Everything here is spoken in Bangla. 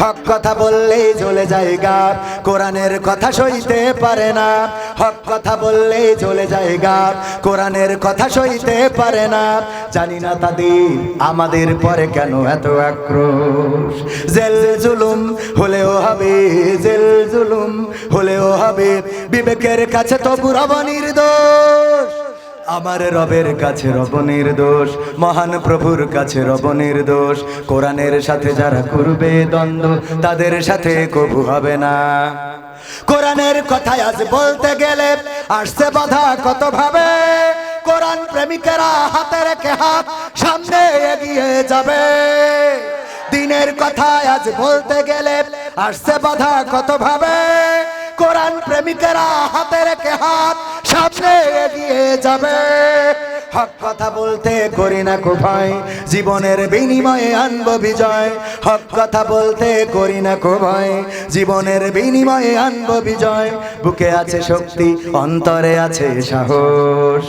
হক কথা বললেই জ্বলে যায় গা, কোরআনের কথা সইতে পারে না। হক কথা বললেই জ্বলে যায় গা, কোরআনের কথা সইতে পারে না। জানি না তাদের আমাদের পরে কেন এত আক্রোশ। জেল জুলুম হলেও হবে, জেল জুলুম হলেও হবে, বিবেকের কাছে তবু রব নির্দোষ। আমার রবের কাছে রব নির্দোষ, মহান প্রভুর কাছে রব নির্দোষ। কোরআনের সাথে যারা করবে দ্বন্দ্ব, তাদের সাথে কবু হবে না। কোরআনের কথা আজ বলতে গেলে আসছে বাধা কত ভাবে। কোরআন প্রেমিকেরা হাতে রেখে হাত সামনে এগিয়ে যাবে। দিনের কথা আজ বলতে গেলে আসছে বাধা কত ভাবে। কোরআন প্রেমিকেরা হাতে রেখে হাত সামনে এগিয়ে যাবে। হক কথা বলতে করি না কো ভয়, জীবনের বিনিময়ে আনবো বিজয়। হক কথা বলতে করি না কো ভয়, জীবনের বিনিময়ে আনবো বিজয়। বুকে আছে শক্তি, অন্তরে আছে সাহস।